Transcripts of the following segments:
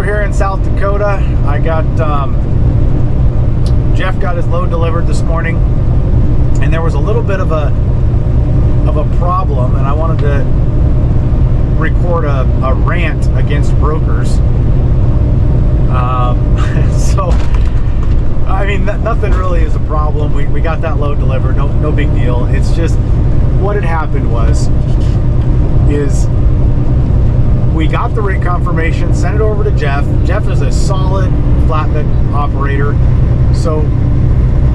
here in South Dakota. I got Jeff got his load delivered this morning, and there was a little bit of a problem, and I wanted to record a rant against brokers. So I mean, nothing really is a problem. We got that load delivered, no big deal. It's just what had happened is we got the rate confirmation, sent it over to Jeff. Jeff is a solid flatbed operator. So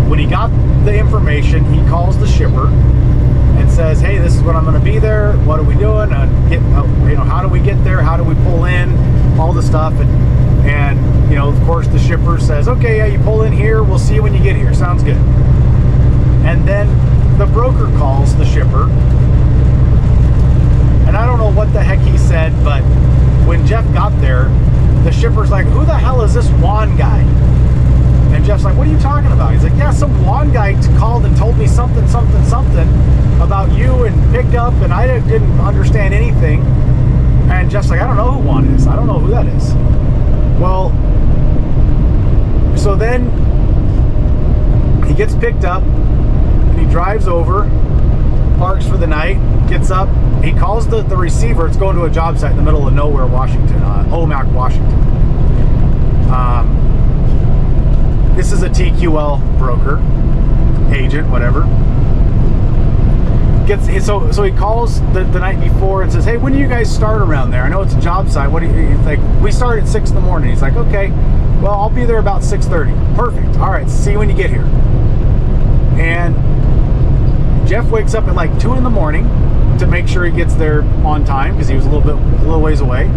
when he got the information, he calls the shipper and says, hey, this is when I'm going to be there. What are we doing? How do we get there? How do we pull in? All the stuff. And of course, the shipper says, okay, yeah, you pull in here. We'll see you when you get here. Sounds good. And then the broker calls the shipper. And I don't know what the heck he said, but when Jeff got there, the shipper's like, who the hell is this Juan guy? And Jeff's like, what are you talking about? He's like, yeah, some Juan guy called and told me something about you and picked up, and I didn't understand anything. And Jeff's like, I don't know who Juan is. I don't know who that is. Well, so then he gets picked up, and he drives over, parks for the night, gets up, he calls the receiver. It's going to a job site in the middle of nowhere, Washington, Omak, Washington. This is a TQL broker, agent, whatever. So he calls the night before and says, hey, when do you guys start around there? I know it's a job site. What do you think? We start at 6 in the morning. He's like, okay, well, I'll be there about 6:30. Perfect. All right, see you when you get here. And Jeff wakes up at like 2 in the morning to make sure he gets there on time because he was a little ways away.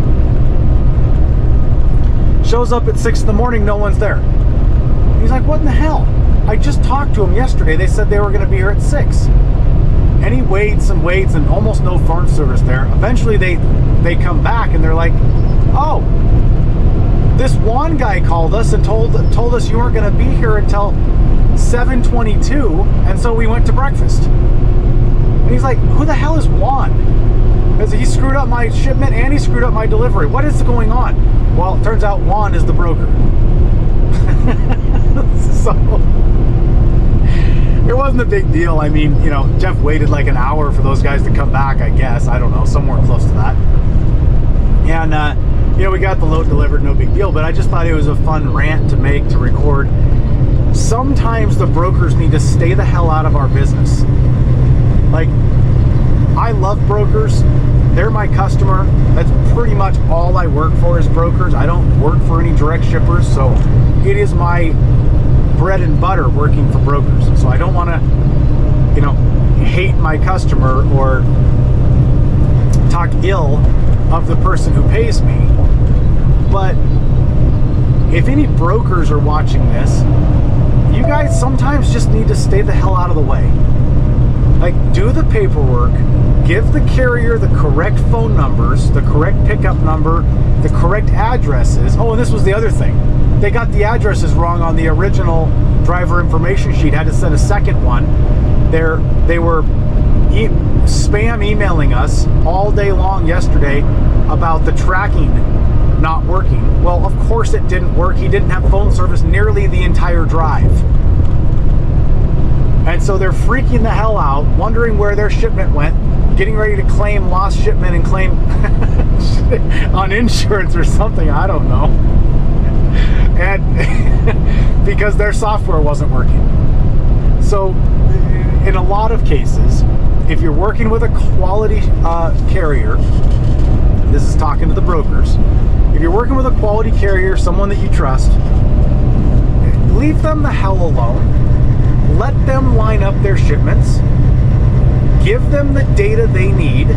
Shows up at 6 in the morning, no one's there. He's like, what in the hell? I just talked to him yesterday. They said they were going to be here at 6. And he waits and almost no phone service there. Eventually they come back and they're like, oh, this Juan guy called us and told us you weren't going to be here until 7:22, and so we went to breakfast. And he's like, who the hell is Juan? Because he screwed up my shipment and he screwed up my delivery. What is going on? Well, it turns out Juan is the broker. So it wasn't a big deal. I mean, Jeff waited like an hour for those guys to come back, I guess. I don't know, somewhere close to that. And, we got the load delivered, no big deal. But I just thought it was a fun rant to record. Sometimes the brokers need to stay the hell out of our business. Like, I love brokers. They're my customer. That's pretty much all I work for is brokers. I don't work for any direct shippers, so it is my bread and butter working for brokers. So I don't want to, hate my customer or talk ill of the person who pays me. But if any brokers are watching this, you guys sometimes just need to stay the hell out of the way. Like, do the paperwork, give the carrier the correct phone numbers, the correct pickup number, the correct addresses. Oh, and this was the other thing. They got the addresses wrong on the original driver information sheet, had to send a second one. They were spam emailing us all day long yesterday about the tracking not working. Well, of course it didn't work. He didn't have phone service nearly the entire drive. And so they're freaking the hell out, wondering where their shipment went, getting ready to claim lost shipment and claim on insurance or something, I don't know. And because their software wasn't working. So in a lot of cases, if you're working with a quality carrier, this is talking to the brokers, if you're working with a quality carrier, someone that you trust, leave them the hell alone. Let them line up their shipments. Give them the data they need.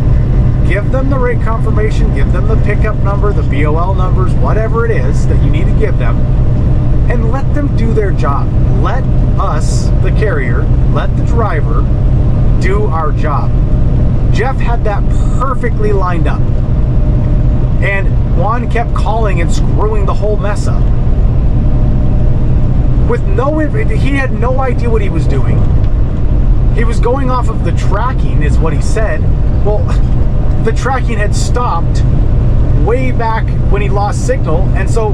Give them the rate confirmation. Give them the pickup number, the BOL numbers, whatever it is that you need to give them. And let them do their job. Let us, the carrier, let the driver do our job. Jeff had that perfectly lined up. And Juan kept calling and screwing the whole mess up. He had no idea what he was doing. He was going off of the tracking, is what he said. Well, the tracking had stopped way back when he lost signal, and so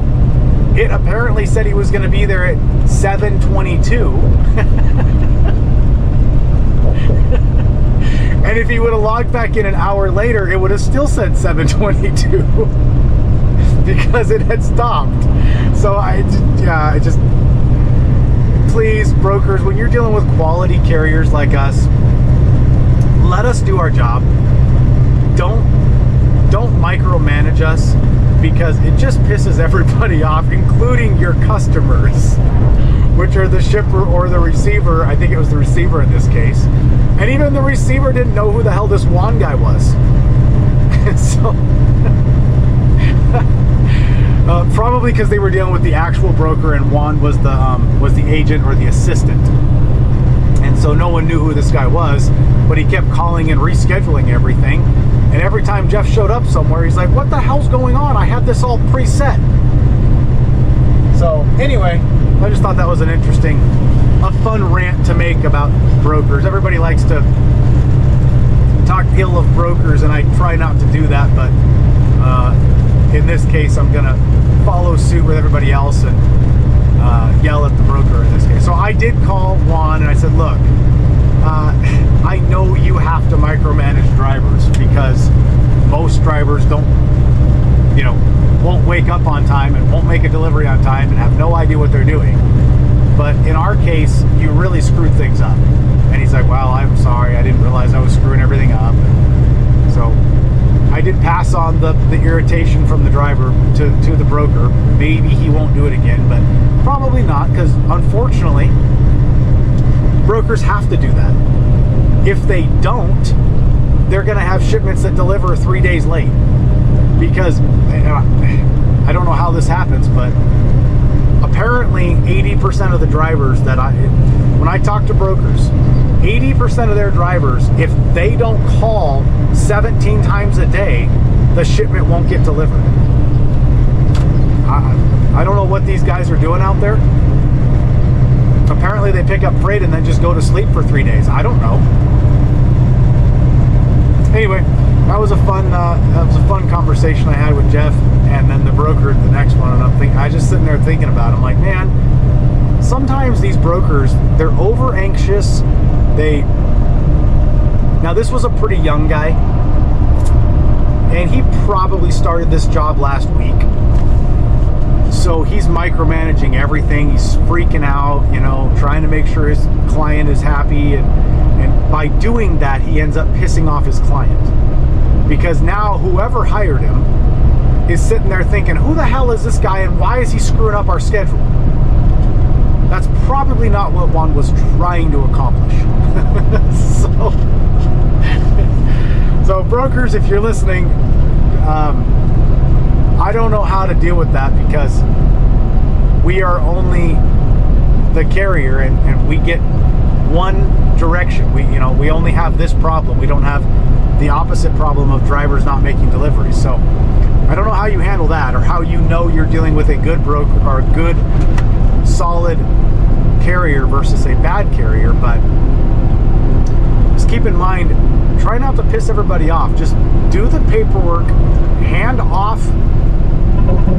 it apparently said he was going to be there at 7:22. And if he would have logged back in an hour later, it would have still said 7:22 because it had stopped. So I just please, brokers, when you're dealing with quality carriers like us, let us do our job. Don't micromanage us, because it just pisses everybody off, including your customers, which are the shipper or the receiver. I think it was the receiver in this case. And even the receiver didn't know who the hell this Juan guy was. So, probably because they were dealing with the actual broker and Juan was the agent or the assistant. And so no one knew who this guy was, but he kept calling and rescheduling everything. And every time Jeff showed up somewhere, he's like, what the hell's going on? I had this all preset. So anyway, I just thought that was a fun rant to make about brokers. Everybody likes to talk ill of brokers, and I try not to do that, but in this case, I'm gonna follow suit with everybody else and yell at the broker in this case. So I did call Juan and I said, look, I know you have to micromanage drivers, because most drivers won't wake up on time and won't make a delivery on time and have no idea what they're doing. But in our case, you really screwed things up. And he's like, well, I'm sorry, I didn't realize I was screwing everything up. So I did pass on the irritation from the driver to the broker. Maybe he won't do it again, but probably not, because unfortunately, brokers have to do that. If they don't, they're going to have shipments that deliver 3 days late. Because I don't know how this happens, but apparently 80% of the drivers when I talk to brokers, 80% of their drivers, if they don't call 17 times a day, the shipment won't get delivered. I don't know what these guys are doing out there. Apparently they pick up freight and then just go to sleep for 3 days. I don't know. Anyway, that was a fun conversation I had with Jeff, and then the broker at the next one. And I just sitting there thinking about it. I'm like, man, sometimes these brokers, they're over anxious. Now this was a pretty young guy, and he probably started this job last week. So he's micromanaging everything. He's freaking out, trying to make sure his client is happy. And by doing that, he ends up pissing off his client. Because now whoever hired him is sitting there thinking, who the hell is this guy and why is he screwing up our schedule? That's probably not what Juan was trying to accomplish. So brokers, if you're listening, I don't know how to deal with that, because we are only the carrier and we get one direction. We only have this problem. We don't have the opposite problem of drivers not making deliveries. So I don't know how you handle that, or how you're dealing with a good broker or a good solid carrier versus a bad carrier. But just keep in mind, try not to piss everybody off. Just do the paperwork, hand off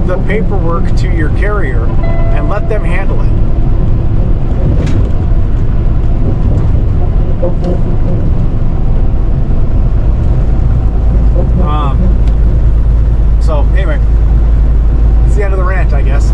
the paperwork to your carrier, and let them handle it. So anyway, it's the end of the rant, I guess.